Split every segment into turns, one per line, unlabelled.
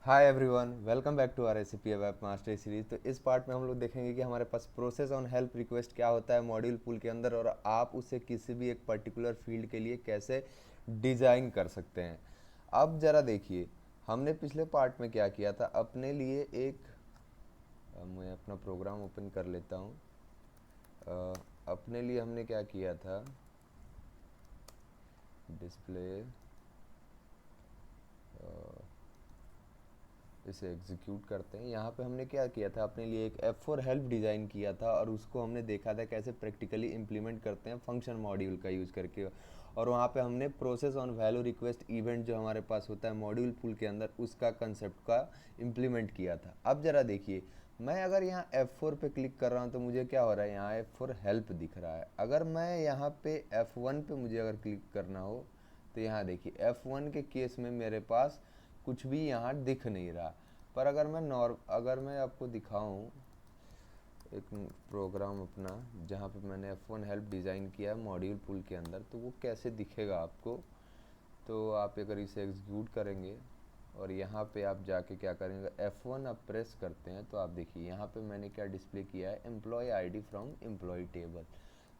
Hi everyone, welcome back to our recipe web master series. तो इस part में हम लोग देखेंगे कि हमारे पास प्रोसेस ऑन हेल्प रिक्वेस्ट क्या होता है मॉड्यूल पूल के अंदर, और आप उसे किसी भी एक पर्टिकुलर फील्ड के लिए कैसे डिज़ाइन कर सकते हैं। अब ज़रा देखिए, हमने पिछले पार्ट में क्या किया था। अपने लिए एक मैं अपना प्रोग्राम ओपन कर लेता हूँ। अपने लिए हमने क्या किया था, डिस्प्ले, इसे एग्जीक्यूट करते हैं। यहाँ पे हमने क्या किया था, अपने लिए एक F4 हेल्प डिज़ाइन किया था, और उसको हमने देखा था कैसे प्रैक्टिकली इम्प्लीमेंट करते हैं फंक्शन मॉड्यूल का यूज़ करके। और वहाँ पे हमने process on value request event जो हमारे पास होता है मॉड्यूल पूल के अंदर, उसका कंसेप्ट का इम्प्लीमेंट किया था। अब ज़रा देखिए, मैं अगर यहाँ F4 पे क्लिक कर रहा हूँ तो मुझे क्या हो रहा है, यहाँ F4 हेल्प दिख रहा है। अगर मैं यहाँ पे F1 पे मुझे अगर क्लिक करना हो तो यहाँ देखिए F1 के केस में मेरे पास कुछ भी यहाँ दिख नहीं रहा। पर अगर मैं आपको दिखाऊं एक प्रोग्राम अपना जहाँ पे मैंने F1 हेल्प डिज़ाइन किया है मॉड्यूल पूल के अंदर, तो वो कैसे दिखेगा आपको। तो आप अगर इसे एग्जीक्यूट करेंगे और यहाँ पे आप जाके क्या करेंगे, F1 आप प्रेस करते हैं तो आप देखिए यहाँ पे मैंने क्या डिस्प्ले किया है, employee ID from employee table.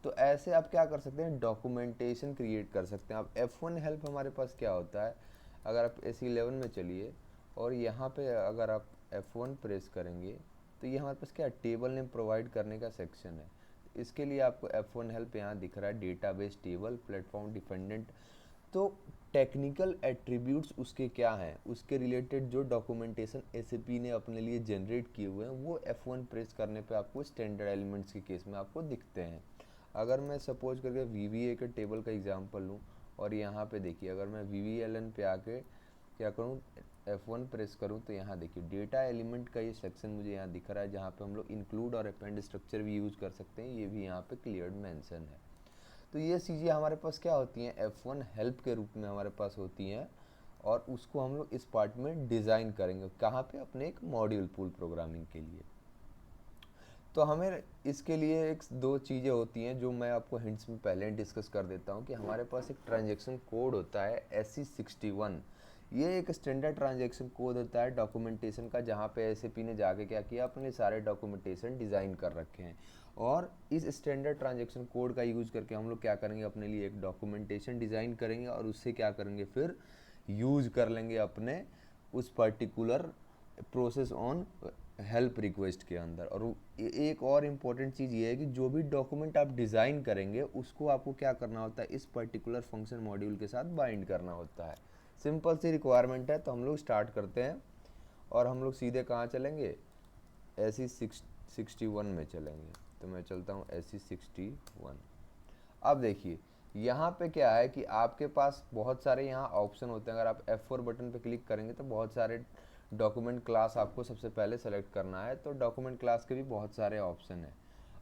तो ऐसे आप क्या कर सकते हैं, डॉक्यूमेंटेशन क्रिएट कर सकते हैं। आप F1 हेल्प हमारे पास क्या होता है, अगर आप AC11 में चलिए और यहाँ पे अगर आप F1 प्रेस करेंगे तो ये हमारे पास क्या टेबल नेम प्रोवाइड करने का सेक्शन है। इसके लिए आपको F1 हेल्प यहाँ दिख रहा है, डेटाबेस टेबल प्लेटफॉर्म डिपेंडेंट। तो टेक्निकल एट्रीब्यूट्स उसके क्या हैं, उसके रिलेटेड जो डॉक्यूमेंटेशन एसएपी ने अपने लिए जनरेट किए हुए हैं वो F1 प्रेस करने पे आपको स्टैंडर्ड एलिमेंट्स के केस में आपको दिखते हैं। अगर मैं सपोज करके VBA के टेबल का एग्जांपल लूँ और यहाँ पे देखिए, अगर मैं VBLN पे आके क्या करूँ, F1 प्रेस करूँ तो यहाँ देखिए डेटा एलिमेंट का ये सेक्शन मुझे यहाँ दिख रहा है, जहाँ पे हम लोग इंक्लूड और अपेंड स्ट्रक्चर भी यूज़ कर सकते हैं। ये भी यहाँ पे क्लियर मेंशन है। तो ये चीज़ें हमारे पास क्या होती हैं, F1 हेल्प के रूप में हमारे पास होती हैं, और उसको हम लोग इस पार्ट में डिज़ाइन करेंगे कहाँ पे, अपने एक मॉड्यूल पूल प्रोग्रामिंग के लिए। तो हमें इसके लिए एक दो चीज़ें होती हैं जो मैं आपको हिंट्स में पहले डिस्कस कर देता हूँ, कि हमारे पास एक ट्रांजैक्शन कोड होता है SE61। ये एक स्टैंडर्ड ट्रांजैक्शन कोड होता है डॉक्यूमेंटेशन का, जहाँ पे एसएपी ने जाके क्या किया, अपने सारे डॉक्यूमेंटेशन डिज़ाइन कर रखे हैं। और इस स्टैंडर्ड ट्रांजैक्शन कोड का यूज़ करके हम लोग क्या करेंगे, अपने लिए एक डॉक्यूमेंटेशन डिज़ाइन करेंगे, और उससे क्या करेंगे, फिर यूज़ कर लेंगे अपने उस particular process on help request के अंदर। और एक और इम्पॉर्टेंट चीज़ ये है कि जो भी डॉक्यूमेंट आप डिज़ाइन करेंगे उसको आपको क्या करना होता है, इस पर्टिकुलर फंक्शन मॉड्यूल के साथ बाइंड करना होता है। सिंपल सी रिक्वायरमेंट है। तो हम लोग स्टार्ट करते हैं और हम लोग सीधे कहाँ चलेंगे, SE61 में चलेंगे। तो मैं चलता हूँ SE61। अब देखिए यहाँ पे क्या है कि आपके पास बहुत सारे यहाँ ऑप्शन होते हैं। अगर आप F4 बटन पे क्लिक करेंगे तो बहुत सारे डॉक्यूमेंट क्लास आपको सबसे पहले सेलेक्ट करना है। तो डॉक्यूमेंट क्लास के भी बहुत सारे ऑप्शन हैं।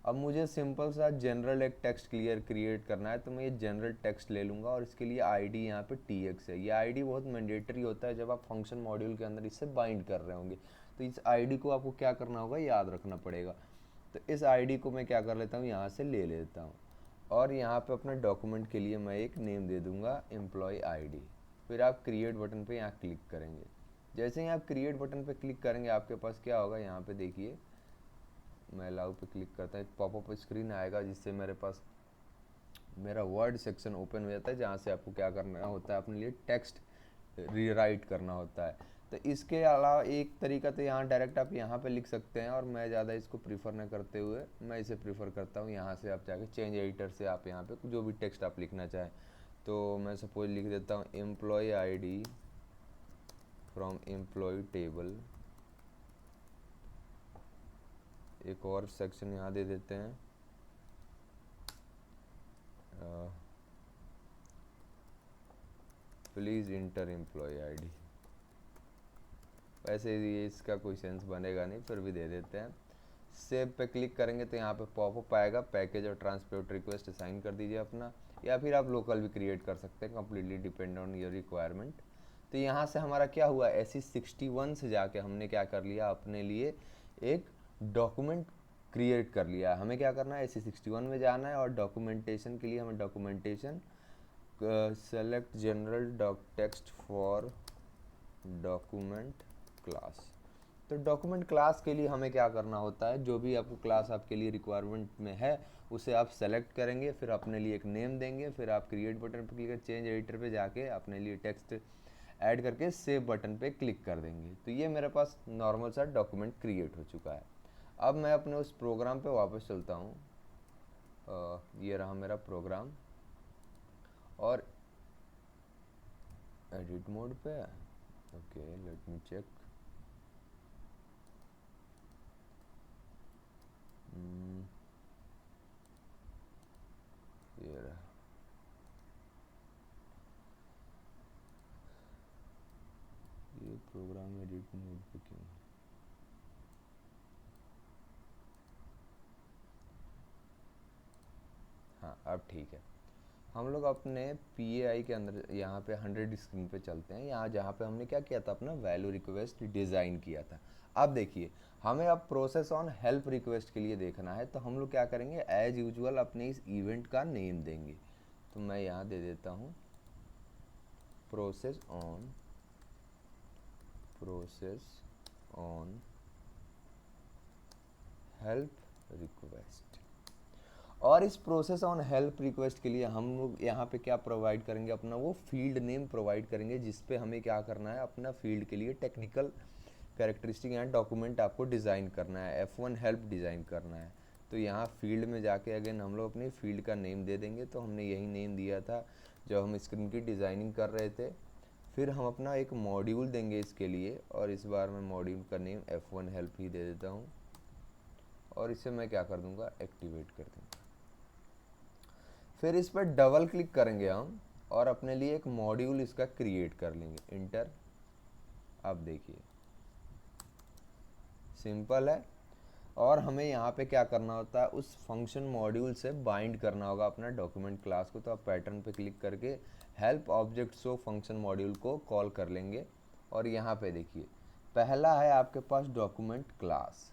अब मुझे सिंपल सा जनरल एक टेक्स्ट क्रिएट करना है, तो मैं ये जनरल टेक्स्ट ले लूँगा, और इसके लिए आईडी यहाँ पे TX है। ये आईडी बहुत मैंडेटरी होता है जब आप फंक्शन मॉड्यूल के अंदर इससे बाइंड कर रहे होंगे। तो इस आईडी को आपको क्या करना होगा, याद रखना पड़ेगा। तो इस आईडी को मैं क्या कर लेता हूँ, यहाँ से ले लेता हूँ, और यहाँ पे अपने डॉक्यूमेंट के लिए मैं एक नेम दे दूँगा एम्प्लॉय आईडी। फिर आप क्रिएट बटन पे यहाँ क्लिक करेंगे। जैसे ही आप क्रिएट बटन पे क्लिक करेंगे आपके पास क्या होगा, यहाँ पे देखिए, मैं अलाउ पे क्लिक करता हूँ, एक पॉपअप स्क्रीन आएगा जिससे मेरे पास मेरा वर्ड सेक्शन ओपन हो जाता है, जहाँ से आपको क्या करना होता है, अपने लिए टेक्स्ट रीराइट करना होता है। तो इसके अलावा एक तरीका तो यहाँ डायरेक्ट आप यहाँ पे लिख सकते हैं, और मैं ज़्यादा इसको प्रीफर न करते हुए मैं इसे प्रीफर करता हूँ, यहाँ से आप जाके चेंज एडिटर से आप यहाँ पे जो भी टेक्स्ट आप लिखना चाहें। तो मैं सपोज लिख देता हूँ employee ID from employee table. एक और सेक्शन यहाँ दे देते हैं, प्लीज़ इंटर एम्प्लॉय आईडी। वैसे ये इसका कोई सेंस बनेगा नहीं, फिर भी दे देते हैं। सेव पे क्लिक करेंगे तो यहाँ पे पॉपअप आएगा, पैकेज और ट्रांसपोर्ट रिक्वेस्ट असाइन कर दीजिए अपना, या फिर आप लोकल भी क्रिएट कर सकते हैं, completely depend on your requirement. तो यहाँ से हमारा क्या हुआ, SE61 से जाके हमने क्या कर लिया, अपने लिए एक डॉक्यूमेंट क्रिएट कर लिया। हमें क्या करना है, SE61 में जाना है, और डॉक्यूमेंटेशन के लिए हमें documentation select general doc text for document class. तो डॉक्यूमेंट क्लास के लिए हमें क्या करना होता है, जो भी आपको क्लास आपके लिए रिक्वायरमेंट में है उसे आप सेलेक्ट करेंगे, फिर अपने लिए एक नेम देंगे, फिर आप क्रिएट बटन पर क्लिक कर चेंज एडिटर पे जाके अपने लिए टेक्स्ट ऐड करके सेव बटन पे क्लिक कर देंगे। तो ये मेरे पास नॉर्मल सा डॉक्यूमेंट क्रिएट हो चुका है। अब मैं अपने उस प्रोग्राम पे वापस चलता हूँ। ये रहा मेरा प्रोग्राम और एडिट मोड पे। Okay, let me check. ये रहा, ये प्रोग्राम एडिट मोड पे क्यों? हाँ, अब ठीक है। हम लोग अपने PAI के अंदर यहाँ पे 100 स्क्रीन पे चलते हैं, यहाँ जहाँ पे हमने क्या किया था, अपना वैल्यू रिक्वेस्ट डिज़ाइन किया था। अब देखिए, हमें अब प्रोसेस ऑन हेल्प रिक्वेस्ट के लिए देखना है, तो हम लोग क्या करेंगे, एज यूजुअल अपने इस इवेंट का नेम देंगे। तो मैं यहाँ दे देता हूँ प्रोसेस ऑन हेल्प रिक्वेस्ट। और इस प्रोसेस ऑन हेल्प रिक्वेस्ट के लिए हम लोग यहाँ पे क्या प्रोवाइड करेंगे, अपना वो फील्ड नेम प्रोवाइड करेंगे, जिस पे हमें क्या करना है, अपना फील्ड के लिए टेक्निकल कैरेक्टरिस्टिक यहाँ डॉक्यूमेंट आपको डिज़ाइन करना है, F1 हेल्प डिज़ाइन करना है। तो यहाँ फील्ड में जाके अगेन हम लोग अपनी फील्ड का नेम दे देंगे। तो हमने यही नेम दिया था जब हम स्क्रीन की डिज़ाइनिंग कर रहे थे। फिर हम अपना एक मॉड्यूल देंगे इसके लिए, और इस बार मैं मॉड्यूल का नेम F1 हेल्प ही दे देता हूँ, और इसे मैं क्या कर दूँगा, एक्टिवेट कर दूँगा। फिर इस पर डबल क्लिक करेंगे हम और अपने लिए एक मॉड्यूल इसका क्रिएट कर लेंगे, इंटर। अब देखिए सिंपल है। और हमें यहाँ पे क्या करना होता है, उस फंक्शन मॉड्यूल से बाइंड करना होगा अपना डॉक्यूमेंट क्लास को। तो आप पैटर्न पे क्लिक करके help object show function module को कॉल कर लेंगे। और यहाँ पे देखिए, पहला है आपके पास डॉक्यूमेंट क्लास,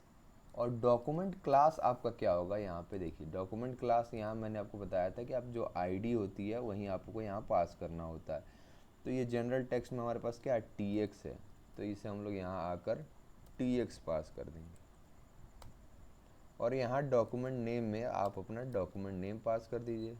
और डॉक्यूमेंट क्लास आपका क्या होगा, यहाँ पे देखिए डॉक्यूमेंट क्लास, यहाँ मैंने आपको बताया था कि आप जो आईडी होती है वहीं आपको यहाँ पास करना होता है। तो ये जनरल टेक्स्ट में हमारे पास क्या है, TX है, तो इसे हम लोग यहाँ आकर TX पास कर देंगे। और यहाँ डॉक्यूमेंट नेम में आप अपना डॉक्यूमेंट नेम पास कर दीजिए,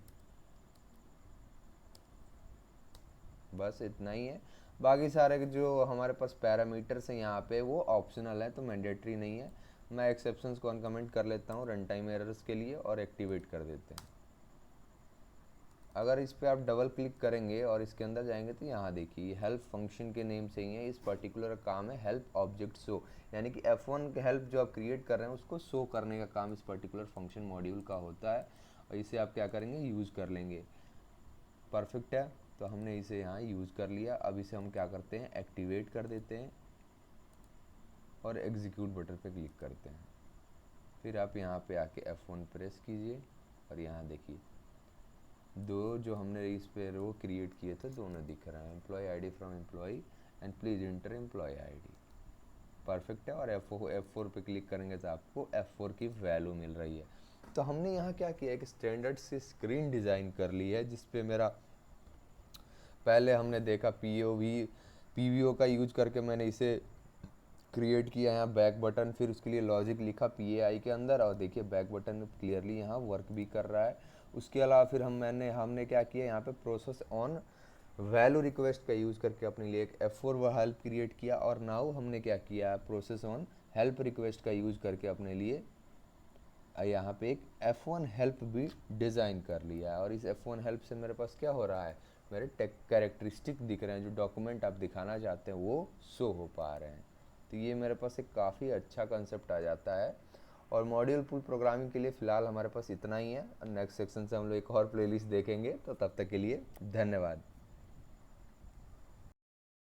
बस इतना ही है। बाकी सारे जो हमारे पास पैरामीटर्स हैं यहाँ पे वो ऑप्शनल है, तो मैंडेटरी नहीं है। मैं एक्सेप्शंस को अनकमेंट कर लेता हूँ रन टाइम एरर्स के लिए, और एक्टिवेट कर देते हैं। अगर इस पर आप डबल क्लिक करेंगे और इसके अंदर जाएंगे तो यहाँ देखिए हेल्प फंक्शन के नेम से ही है, इस पर्टिकुलर काम है हेल्प ऑब्जेक्ट शो, यानी कि F1 हेल्प जो आप क्रिएट कर रहे हैं उसको शो करने का काम इस पर्टिकुलर फंक्शन मॉड्यूल का होता है, और इसे आप क्या करेंगे, यूज़ कर लेंगे। परफेक्ट है, तो हमने इसे यहाँ यूज़ कर लिया। अब इसे हम क्या करते हैं, एक्टिवेट कर देते हैं और एग्जीक्यूट बटन पे क्लिक करते हैं। फिर आप यहाँ पे आके F1 प्रेस कीजिए, और यहाँ देखिए दो जो हमने इस पे रो क्रिएट किए थे दोनों दिख रहा है, employee ID from employee and please enter employee ID. Perfect है। और F4 पे क्लिक करेंगे तो आपको F4 की वैल्यू मिल रही है। तो हमने यहाँ क्या किया, एक स्टैंडर्ड सी स्क्रीन डिज़ाइन कर ली है, जिसपे मेरा पहले हमने देखा PVO का यूज करके मैंने इसे क्रिएट किया। यहाँ बैक बटन, फिर उसके लिए लॉजिक लिखा PAI के अंदर, और देखिए बैक बटन क्लियरली यहाँ वर्क भी कर रहा है। उसके अलावा फिर हमने क्या किया, यहाँ पे प्रोसेस ऑन वैल्यू रिक्वेस्ट का यूज़ करके अपने लिए एक F4 हेल्प क्रिएट किया। और नाउ हमने क्या किया, प्रोसेस ऑन हेल्प रिक्वेस्ट का यूज़ करके अपने लिए यहाँ पे एक F1 हेल्प भी डिज़ाइन कर लिया है। और इस F1 हेल्प से मेरे पास क्या हो रहा है, मेरे टेक कैरेक्टरिस्टिक दिख रहे हैं, जो डॉक्यूमेंट आप दिखाना चाहते हैं वो शो हो पा रहे हैं। तो ये मेरे पास एक काफ़ी अच्छा कंसेप्ट आ जाता है। और मॉड्यूल पुल प्रोग्रामिंग के लिए फ़िलहाल हमारे पास इतना ही है। नेक्स्ट सेक्शन से हम लोग एक और प्लेलिस्ट देखेंगे, तो तब तक के लिए धन्यवाद।